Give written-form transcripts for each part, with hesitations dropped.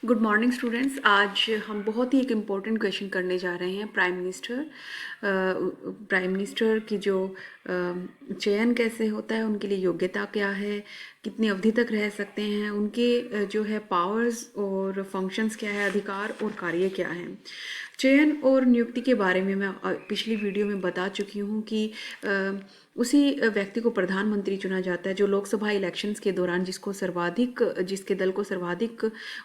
Good morning students. आज हम बहुत ही एक इम्पोर्टेंट क्वेश्चन करने जा रहे हैं। प्राइम मिनिस्टर की जो चयन कैसे होता है, उनके लिए योग्यता क्या है, कितनी अवधि तक रह सकते हैं, उनके जो है पावर्स और फंक्शंस क्या है, अधिकार और कार्य क्या है। चयन और नियुक्ति के बारे में मैं पिछली वीडियो में बता चुकी हूँ कि उसी व्यक्ति को प्रधानमंत्री चुना जाता है जो लोकसभा इलेक्शंस के दौरान जिसके दल को सर्वाधिक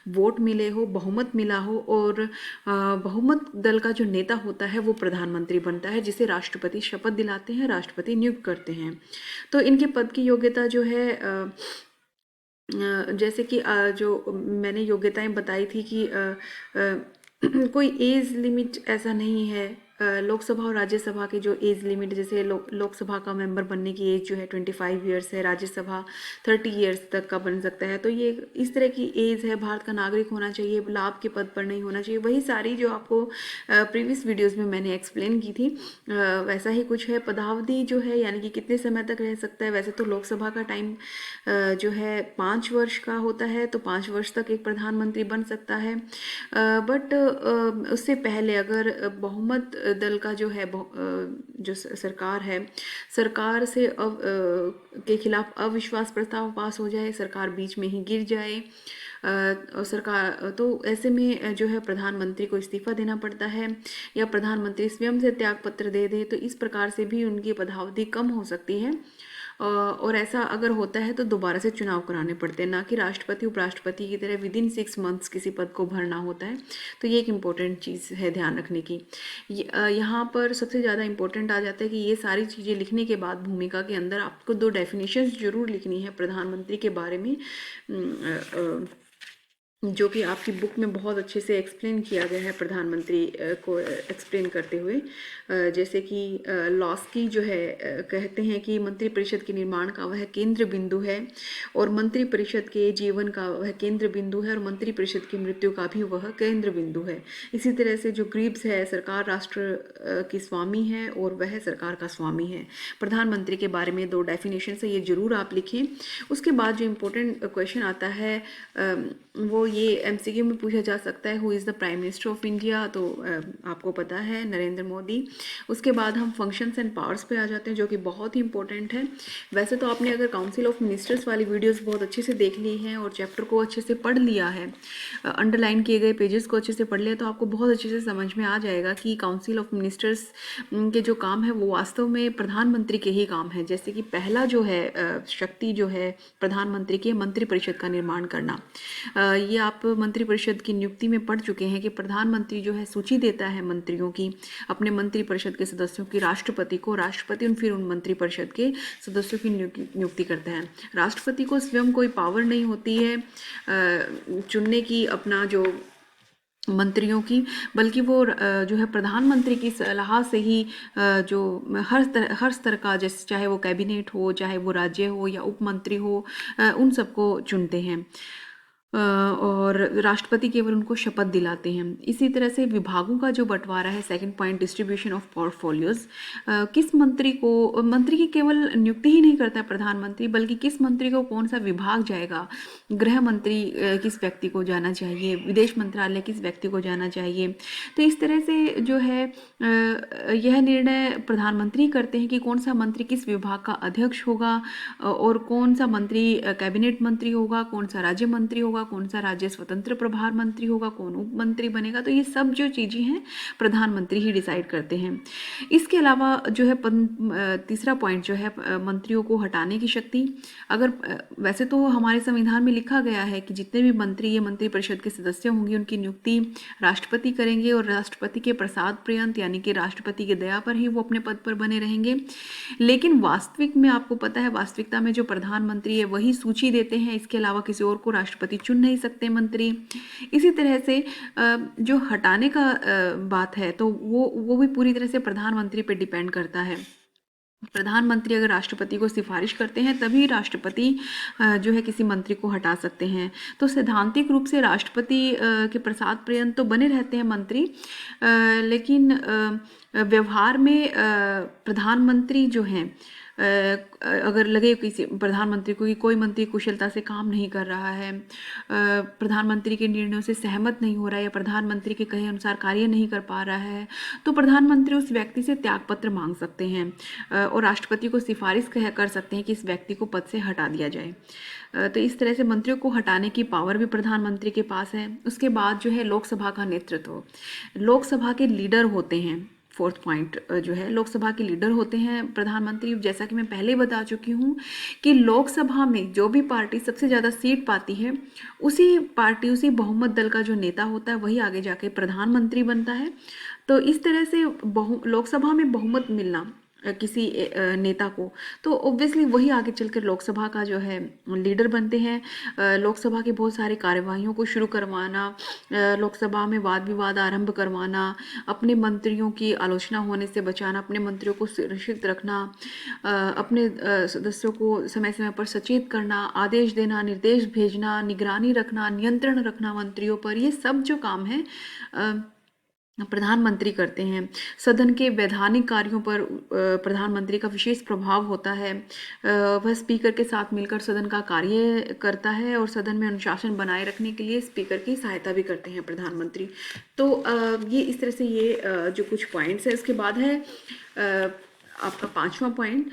वोट मिले हो, बहुमत मिला हो, और बहुमत दल का जो नेता होता है वो प्रधानमंत्री बनता है, जिसे राष्ट्रपति शपथ दिलाते हैं, राष्ट्रपति नियुक्त करते हैं। तो इनके पद की योग्यता जो है जैसे कि जो मैंने योग्यताएं बताई थी कि कोई एज लिमिट ऐसा नहीं है। लोकसभा और राज्यसभा के जो एज लिमिट, जैसे लोकसभा का मेंबर बनने की एज जो है 25 ईयर्स है, राज्यसभा 30 ईयर्स तक का बन सकता है। तो ये इस तरह की एज है। भारत का नागरिक होना चाहिए, लाभ के पद पर नहीं होना चाहिए। वही सारी जो आपको प्रीवियस वीडियोस में मैंने एक्सप्लेन की थी, वैसा ही कुछ है। पदावधि जो है यानी कि कितने समय तक रह सकता है, वैसे तो लोकसभा का टाइम जो है 5 वर्ष का होता है, तो 5 वर्ष तक एक प्रधानमंत्री बन सकता है। बट उससे पहले अगर बहुमत दल का जो है जो सरकार है, सरकार से के खिलाफ अविश्वास प्रस्ताव पास हो जाए, सरकार बीच में ही गिर जाए, और सरकार तो ऐसे में जो है प्रधानमंत्री को इस्तीफा देना पड़ता है, या प्रधानमंत्री स्वयं से त्यागपत्र दे दे, तो इस प्रकार से भी उनकी पदावधि कम हो सकती है। और ऐसा अगर होता है तो दोबारा से चुनाव कराने पड़ते हैं, ना कि राष्ट्रपति उपराष्ट्रपति की तरह विदिन 6 मंथ्स किसी पद को भरना होता है। तो ये एक इम्पोर्टेंट चीज़ है ध्यान रखने की। यहाँ पर सबसे ज़्यादा इम्पोर्टेंट आ जाता है कि ये सारी चीज़ें लिखने के बाद भूमिका के अंदर आपको 2 डेफिनेशंस जरूर लिखनी है प्रधानमंत्री के बारे में, जो कि आपकी बुक में बहुत अच्छे से एक्सप्लेन किया गया है प्रधानमंत्री को एक्सप्लेन करते हुए। जैसे कि लॉस्की जो है कहते हैं कि मंत्रिपरिषद के निर्माण का वह केंद्र बिंदु है, और मंत्रिपरिषद के जीवन का वह केंद्र बिंदु है, और मंत्रिपरिषद की मृत्यु का भी वह केंद्र बिंदु है। इसी तरह से जो ग्रीव्स है, सरकार राष्ट्र की स्वामी है और वह सरकार का स्वामी है। प्रधानमंत्री के बारे में 2 डेफिनेशन है, ये जरूर आप लिखें। उसके बाद जो इम्पोर्टेंट क्वेश्चन आता है वो ये एमसीक्यू में पूछा जा सकता है, who is the prime minister of India. तो आपको पता है, नरेंद्र मोदी। उसके बाद हम फंक्शंस एंड पावर्स पे आ जाते हैं, जो कि बहुत ही इंपॉर्टेंट है। वैसे तो आपने अगर काउंसिल ऑफ मिनिस्टर्स वाली वीडियोस बहुत अच्छे से देख ली हैं और चैप्टर को अच्छे से पढ़ लिया है, अंडरलाइन किए गए पेजेस को अच्छे से पढ़ लिया, तो आपको बहुत अच्छे से समझ में आ जाएगा कि काउंसिल ऑफ मिनिस्टर्स के जो काम है वो वास्तव में प्रधानमंत्री के ही काम है। जैसे कि पहला जो है शक्ति जो है प्रधानमंत्री की, मंत्रिपरिषद का निर्माण करना। ये आप मंत्रिपरिषद की नियुक्ति में पढ़ चुके हैं कि प्रधानमंत्री जो है सूची देता है मंत्रियों की, अपने मंत्रिपरिषद के सदस्यों की, राष्ट्रपति को, राष्ट्रपति फिर उन मंत्रिपरिषद के सदस्यों की नियुक्ति करता है। राष्ट्रपति को स्वयं कोई पावर नहीं होती है चुनने की अपना जो मंत्रियों की, बल्कि वो जो है प्रधानमंत्री की सलाह से ही जो हर स्तर का, जैसे चाहे वो कैबिनेट हो, चाहे वो राज्य हो या उप मंत्री हो, उन सबको चुनते हैं, और राष्ट्रपति केवल उनको शपथ दिलाते हैं। इसी तरह से विभागों का जो बंटवारा है, second point, distribution of portfolios, किस मंत्री को, मंत्री की केवल नियुक्ति ही नहीं करता है प्रधानमंत्री, बल्कि किस मंत्री को कौन सा विभाग जाएगा, गृह मंत्री किस व्यक्ति को जाना चाहिए, विदेश मंत्रालय किस व्यक्ति को जाना चाहिए। तो इस तरह से जो है यह निर्णय प्रधानमंत्री करते हैं कि कौन सा मंत्री किस विभाग का अध्यक्ष होगा, और कौन सा मंत्री कैबिनेट मंत्री होगा, कौन सा राज्य मंत्री होगा, कौन सा राज्य स्वतंत्र प्रभार मंत्री होगा, कौन उप मंत्री बनेगा। तो ये सब जो चीजें हैं प्रधानमंत्री ही डिसाइड करते हैं। इसके अलावा जो है तीसरा पॉइंट जो है मंत्रियों को हटाने की शक्ति। अगर वैसे तो हमारे संविधान में लिखा गया है कि जितने भी मंत्री ये मंत्रिपरिषद के सदस्य होंगे उनकी नियुक्ति राष्ट्रपति करेंगे, और राष्ट्रपति के प्रसाद पर्यंत यानी कि राष्ट्रपति की दया पर ही वो अपने पद पर बने रहेंगे। लेकिन वास्तविक में आपको पता है, वास्तविकता में जो प्रधानमंत्री है वही सूची देते हैं, इसके अलावा किसी और को राष्ट्रपति चुन नहीं सकते मंत्री। इसी तरह से जो हटाने का बात है, तो वो भी पूरी तरह से प्रधानमंत्री पे डिपेंड करता है। प्रधानमंत्री अगर राष्ट्रपति को सिफारिश करते हैं तभी राष्ट्रपति जो है किसी मंत्री को हटा सकते हैं। तो सैद्धांतिक रूप से राष्ट्रपति के प्रसाद पर्यंत तो बने रहते हैं मंत्री, लेकिन व्यवहार में प्रधानमंत्री जो हैं अगर लगे किसी प्रधानमंत्री को कि कोई मंत्री कुशलता से काम नहीं कर रहा है, प्रधानमंत्री के निर्णयों से सहमत नहीं हो रहा है या प्रधानमंत्री के कहे अनुसार कार्य नहीं कर पा रहा है, तो प्रधानमंत्री उस व्यक्ति से त्यागपत्र मांग सकते हैं और राष्ट्रपति को सिफारिश कर सकते हैं कि इस व्यक्ति को पद से हटा दिया जाए। तो इस तरह से मंत्रियों को हटाने की पावर भी प्रधानमंत्री के पास है। उसके बाद जो है लोकसभा का नेतृत्व, लोकसभा के लीडर होते हैं। फोर्थ पॉइंट जो है लोकसभा के लीडर होते हैं प्रधानमंत्री। जैसा कि मैं पहले ही बता चुकी हूँ कि लोकसभा में जो भी पार्टी सबसे ज़्यादा सीट पाती है उसी बहुमत दल का जो नेता होता है वही आगे जाके प्रधानमंत्री बनता है। तो इस तरह से लोकसभा में बहुमत मिलना किसी नेता को, तो ऑब्वियसली वही आगे चलकर लोकसभा का जो है लीडर बनते हैं। लोकसभा की बहुत सारी कार्यवाहियों को शुरू करवाना, लोकसभा में वाद विवाद आरंभ करवाना, अपने मंत्रियों की आलोचना होने से बचाना, अपने मंत्रियों को सुरक्षित रखना, अपने सदस्यों को समय समय पर सचेत करना, आदेश देना, निर्देश भेजना, निगरानी रखना, नियंत्रण रखना मंत्रियों पर, ये सब जो काम है प्रधानमंत्री करते हैं। सदन के वैधानिक कार्यों पर प्रधानमंत्री का विशेष प्रभाव होता है। वह स्पीकर के साथ मिलकर सदन का कार्य करता है और सदन में अनुशासन बनाए रखने के लिए स्पीकर की सहायता भी करते हैं प्रधानमंत्री। तो ये इस तरह से ये जो कुछ पॉइंट्स है। इसके बाद है आपका 5वां पॉइंट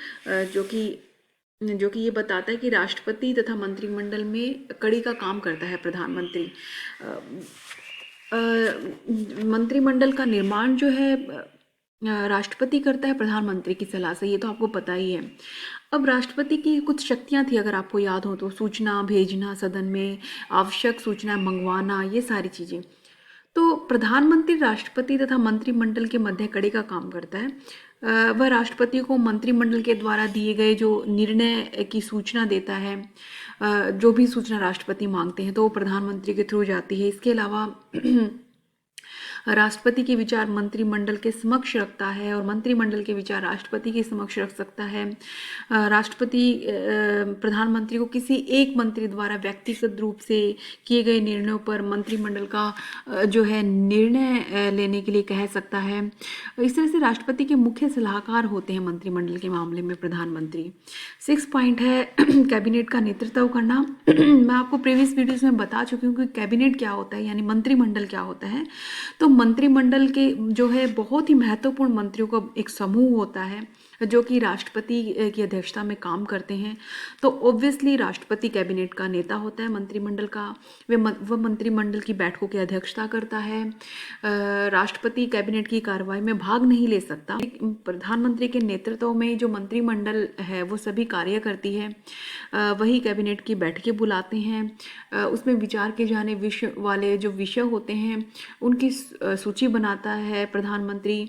जो कि ये बताता है कि राष्ट्रपति तथा मंत्रिमंडल में कड़ी का काम करता है प्रधानमंत्री। मंत्रिमंडल का निर्माण जो है राष्ट्रपति करता है प्रधानमंत्री की सलाह से, ये तो आपको पता ही है। अब राष्ट्रपति की कुछ शक्तियां थी, अगर आपको याद हो तो, सूचना भेजना, सदन में आवश्यक सूचना मंगवाना, ये सारी चीज़ें। तो प्रधानमंत्री राष्ट्रपति तथा मंत्रिमंडल के मध्य कड़ी का काम करता है। वह राष्ट्रपति को मंत्रिमंडल के द्वारा दिए गए जो निर्णय की सूचना देता है, जो भी सूचना राष्ट्रपति मांगते हैं तो वो प्रधानमंत्री के थ्रू जाती है। इसके अलावा राष्ट्रपति के विचार मंत्रिमंडल के समक्ष रखता है और मंत्रिमंडल के विचार राष्ट्रपति के समक्ष रख सकता है। राष्ट्रपति प्रधानमंत्री को किसी एक मंत्री द्वारा व्यक्तिगत रूप से किए गए निर्णयों पर मंत्रिमंडल का जो है निर्णय लेने के लिए कह सकता है। इस तरह से राष्ट्रपति के मुख्य सलाहकार होते हैं मंत्रिमंडल के मामले में प्रधानमंत्री। 6 पॉइंट है कैबिनेट का नेतृत्व करना। मैं आपको प्रीवियस वीडियोस में बता चुकी हूँ कि कैबिनेट क्या होता है, यानी मंत्रिमंडल क्या होता है। तो मंत्रिमंडल के जो है बहुत ही महत्वपूर्ण मंत्रियों का एक समूह होता है जो कि राष्ट्रपति की अध्यक्षता में काम करते हैं। तो ऑब्वियसली राष्ट्रपति कैबिनेट का नेता होता है मंत्रिमंडल का। वह मंत्रिमंडल की बैठकों की अध्यक्षता करता है। राष्ट्रपति कैबिनेट की कार्रवाई में भाग नहीं ले सकता। प्रधानमंत्री के नेतृत्व में जो मंत्रिमंडल है वो सभी कार्य करती है। वही कैबिनेट की बैठकें बुलाते हैं, उसमें विचार किए जाने विषय वाले जो विषय होते हैं उनकी सूची बनाता है प्रधानमंत्री।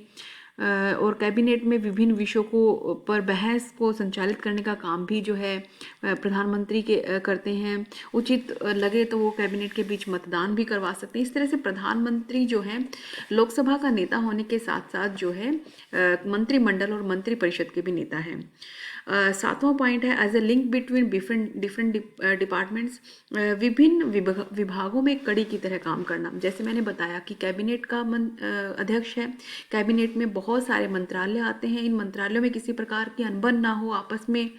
और कैबिनेट में विभिन्न विषयों को पर बहस को संचालित करने का काम भी जो है प्रधानमंत्री के करते हैं। उचित लगे तो वो कैबिनेट के बीच मतदान भी करवा सकते हैं। इस तरह से प्रधानमंत्री जो है लोकसभा का नेता होने के साथ साथ जो है मंत्रिमंडल और मंत्रिपरिषद के भी नेता हैं। 7वां पॉइंट है as a link between different departments, विभिन्न विभागों में कड़ी की तरह काम करना। जैसे मैंने बताया कि कैबिनेट का अध्यक्ष है, कैबिनेट में बहुत सारे मंत्रालय आते हैं। इन मंत्रालयों में किसी प्रकार की अनबन ना हो, आपस में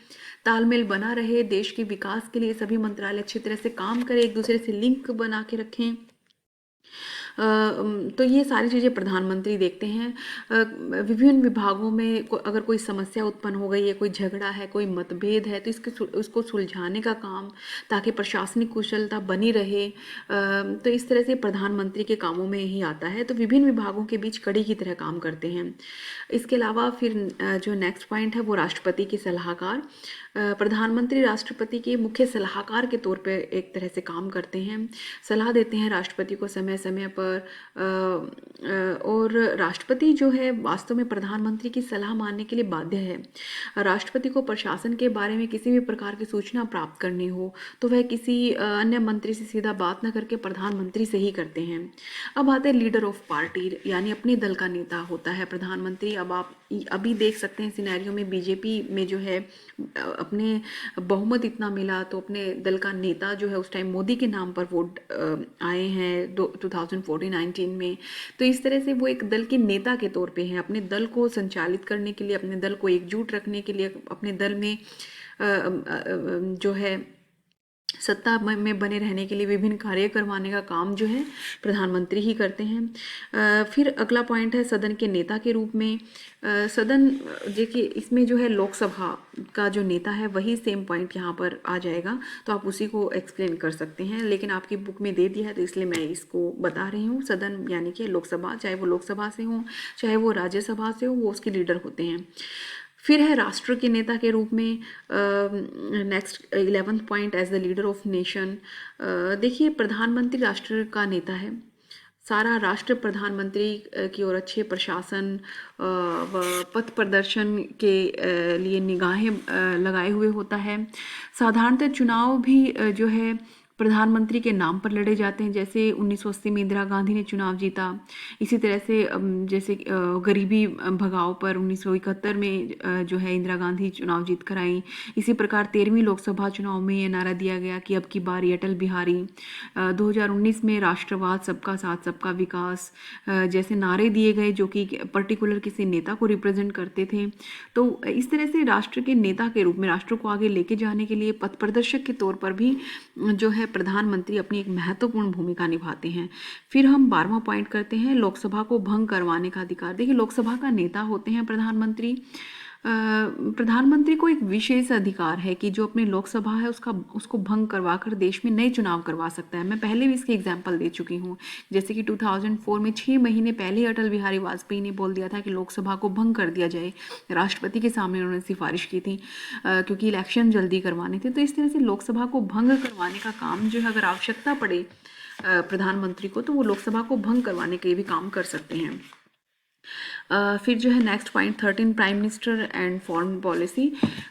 तालमेल बना रहे, देश के विकास के लिए सभी मंत्रालय अच्छी तरह से काम करें, एक दूसरे से लिंक बना के रखें। तो ये सारी चीज़ें प्रधानमंत्री देखते हैं। विभिन्न विभागों में अगर कोई समस्या उत्पन्न हो गई है, कोई झगड़ा है, कोई मतभेद है, तो उसको सुलझाने का काम, ताकि प्रशासनिक कुशलता बनी रहे, तो इस तरह से प्रधानमंत्री के कामों में ही आता है। तो विभिन्न विभागों के बीच कड़ी की तरह काम करते हैं। इसके अलावा फिर जो नेक्स्ट पॉइंट है वो राष्ट्रपति के सलाहकार। प्रधानमंत्री राष्ट्रपति के मुख्य सलाहकार के तौर पे एक तरह से काम करते हैं, सलाह देते हैं राष्ट्रपति को समय समय पर। और राष्ट्रपति जो है वास्तव में प्रधानमंत्री की सलाह मानने के लिए बाध्य है। राष्ट्रपति को प्रशासन के बारे में किसी भी प्रकार की सूचना प्राप्त करनी हो तो वह किसी अन्य मंत्री से सीधा बात न करके प्रधानमंत्री से ही करते हैं। अब आते हैं लीडर ऑफ पार्टी, यानी अपने दल का नेता होता है प्रधानमंत्री। अब आप अभी देख सकते हैं सिनेरियो में बीजेपी में जो है अपने बहुमत इतना मिला तो अपने दल का नेता जो है उस टाइम मोदी के नाम पर वोट आए हैं 2014-19 में। तो इस तरह से वो एक दल के नेता के तौर पे हैं, अपने दल को संचालित करने के लिए, अपने दल को एकजुट रखने के लिए, अपने दल में जो है सत्ता में बने रहने के लिए विभिन्न कार्य करवाने का काम जो है प्रधानमंत्री ही करते हैं। फिर अगला पॉइंट है सदन के नेता के रूप में। सदन देखिए इसमें जो है लोकसभा का जो नेता है वही सेम पॉइंट यहाँ पर आ जाएगा, तो आप उसी को एक्सप्लेन कर सकते हैं, लेकिन आपकी बुक में दे दिया है तो इसलिए मैं इसको बता रही हूँ। सदन यानी कि लोकसभा, चाहे वो लोकसभा से हो चाहे वो राज्यसभा से हो, वो उसके लीडर होते हैं। फिर है राष्ट्र के नेता के रूप में next 11th point as the leader of nation. देखिए प्रधानमंत्री राष्ट्र का नेता है, सारा राष्ट्र प्रधानमंत्री की ओर अच्छे प्रशासन व पथ प्रदर्शन के लिए निगाहें लगाए हुए होता है। साधारणतः चुनाव भी जो है प्रधानमंत्री के नाम पर लड़े जाते हैं, जैसे 1980 में इंदिरा गांधी ने चुनाव जीता। इसी तरह से जैसे गरीबी भगाओ पर 1971 में जो है इंदिरा गांधी चुनाव जीत कर आई। इसी प्रकार 13वीं लोकसभा चुनाव में ये नारा दिया गया कि अब की बारी अटल बिहारी। 2019 में राष्ट्रवाद, सबका साथ सबका विकास जैसे नारे दिए गए जो कि पर्टिकुलर किसी नेता को रिप्रेजेंट करते थे। तो इस तरह से राष्ट्र के नेता के रूप में राष्ट्र को आगे लेके जाने के लिए पथ प्रदर्शक के तौर पर भी जो है प्रधानमंत्री अपनी एक महत्वपूर्ण भूमिका निभाते हैं। फिर हम 12वां पॉइंट करते हैं लोकसभा को भंग करवाने का अधिकार। देखिए लोकसभा का नेता होते हैं प्रधानमंत्री। प्रधानमंत्री को एक विशेष अधिकार है कि जो अपनी लोकसभा है उसको भंग करवा कर देश में नए चुनाव करवा सकता है। मैं पहले भी इसकी एग्जांपल दे चुकी हूँ, जैसे कि 2004 में 6 महीने पहले अटल बिहारी वाजपेयी ने बोल दिया था कि लोकसभा को भंग कर दिया जाए। राष्ट्रपति के सामने उन्होंने सिफारिश की थी क्योंकि इलेक्शन जल्दी करवाने थे। तो इस तरह से लोकसभा को भंग करवाने का काम जो है, अगर आवश्यकता पड़े प्रधानमंत्री को, तो वो लोकसभा को भंग करवाने के भी काम कर सकते हैं। फिर जो है next point 13 prime minister and foreign policy.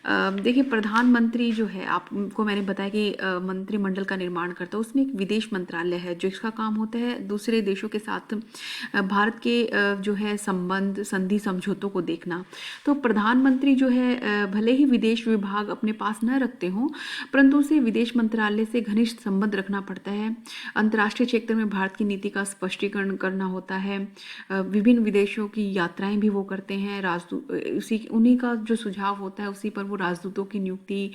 देखिए प्रधानमंत्री जो है, आपको मैंने बताया कि मंत्रिमंडल का निर्माण करता है, उसमें एक विदेश मंत्रालय है जो इसका काम होता है दूसरे देशों के साथ भारत के जो है संबंध, संधि, समझौतों को देखना। तो प्रधानमंत्री जो है भले ही विदेश विभाग अपने पास न रखते हों, परंतु उसे विदेश मंत्रालय से घनिष्ठ संबंध रखना पड़ता है। अंतर्राष्ट्रीय क्षेत्र में भारत की नीति का स्पष्टीकरण करना होता है। विभिन्न विदेशों की यात्राएं भी वो करते हैं। राजदूत उन्हीं का जो सुझाव होता है उसी पर वो राजदूतों की नियुक्ति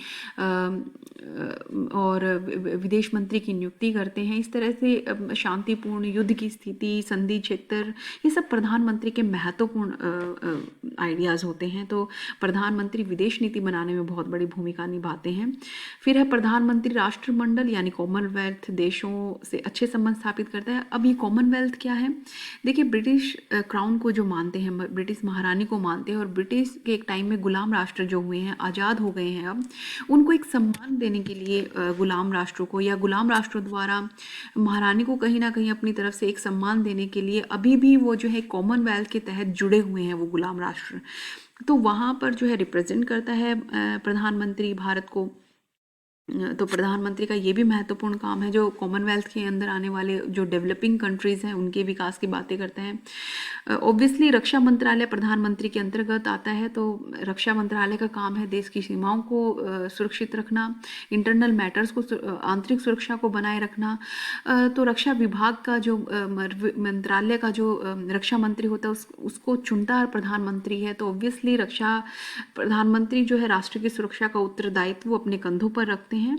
और विदेश मंत्री की नियुक्ति करते हैं। इस तरह से शांतिपूर्ण युद्ध की स्थिति, संधि क्षेत्र, ये सब प्रधानमंत्री के महत्वपूर्ण आइडियाज़ होते हैं। तो प्रधानमंत्री विदेश नीति बनाने में बहुत बड़ी भूमिका निभाते हैं। फिर है प्रधानमंत्री राष्ट्रमंडल यानी कॉमनवेल्थ देशों से अच्छे संबंध स्थापित करता है। अब ये कॉमनवेल्थ क्या है? देखिए ब्रिटिश क्राउन को जो मानते हैं, ब्रिटिश महारानी को मानते हैं, और ब्रिटिश के एक टाइम में गुलाम राष्ट्र जो हुए हैं, आज़ाद हो गए हैं, अब उनको एक सम्मान देने के लिए गुलाम राष्ट्रों को या गुलाम राष्ट्रों द्वारा महारानी को कहीं ना कहीं अपनी तरफ से एक सम्मान देने के लिए अभी भी वो जो है कॉमनवेल्थ के तहत जुड़े हुए हैं वो गुलाम राष्ट्र। तो वहाँ पर जो है रिप्रेजेंट करता है प्रधानमंत्री भारत को। तो प्रधानमंत्री का ये भी महत्वपूर्ण काम है जो कॉमनवेल्थ के अंदर आने वाले जो डेवलपिंग कंट्रीज़ हैं उनके विकास की बातें करते हैं। ऑब्वियसली रक्षा मंत्रालय प्रधानमंत्री के अंतर्गत आता है, तो रक्षा मंत्रालय का काम है देश की सीमाओं को सुरक्षित रखना, इंटरनल मैटर्स को, आंतरिक सुरक्षा को बनाए रखना। तो रक्षा विभाग का जो मंत्रालय का जो रक्षा मंत्री होता है उसको चुनता है प्रधानमंत्री है। तो ऑब्वियसली रक्षा प्रधानमंत्री जो है राष्ट्र की सुरक्षा का उत्तरदायित्व वो अपने कंधों पर रखते हैं।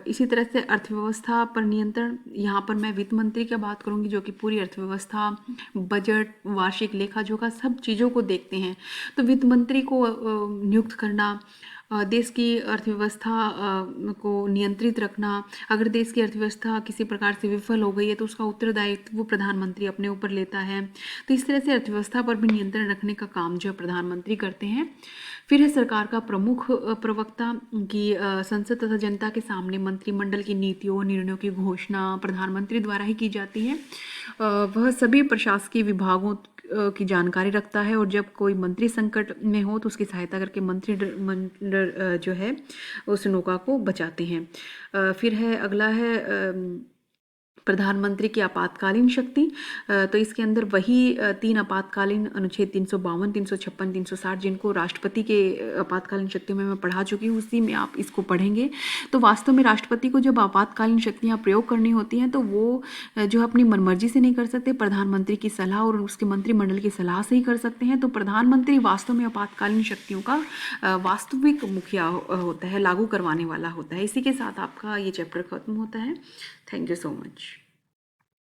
इसी तरह से अर्थव्यवस्था पर नियंत्रण, यहाँ पर मैं वित्त मंत्री की बात करूँगी जो कि पूरी अर्थव्यवस्था, बजट, वार्षिक लेखा जोखा सब चीज़ों को देखते हैं। तो वित्त मंत्री को नियुक्त करना, देश की अर्थव्यवस्था को नियंत्रित रखना, अगर देश की अर्थव्यवस्था किसी प्रकार से विफल हो गई है तो उसका उत्तरदायित्व वो प्रधानमंत्री अपने ऊपर लेता है। तो इस तरह से अर्थव्यवस्था पर भी नियंत्रण रखने का काम जो प्रधानमंत्री करते हैं। फिर है सरकार का प्रमुख प्रवक्ता की संसद तथा जनता के सामने मंत्रिमंडल की नीतियों, निर्णयों की घोषणा प्रधानमंत्री द्वारा ही की जाती है। वह सभी प्रशासकीय विभागों की जानकारी रखता है और जब कोई मंत्री संकट में हो तो उसकी सहायता करके मंत्रिमंडल जो है उस नौका को बचाते हैं। फिर है अगला है प्रधानमंत्री की आपातकालीन शक्ति, तो इसके अंदर वही 3 आपातकालीन अनुच्छेद 352, 356, 360 जिनको राष्ट्रपति के आपातकालीन शक्तियों में मैं पढ़ा चुकी हूँ, उसी में आप इसको पढ़ेंगे। तो वास्तव में राष्ट्रपति को जब आपातकालीन शक्तियाँ प्रयोग करनी होती हैं तो वो जो अपनी मनमर्जी से नहीं कर सकते, प्रधानमंत्री की सलाह और उसके मंत्रिमंडल की सलाह से ही कर सकते हैं। तो प्रधानमंत्री वास्तव में आपातकालीन शक्तियों का वास्तविक मुखिया होता है, लागू करवाने वाला होता है। इसी के साथ आपका ये चैप्टर खत्म होता है। Thank you so much.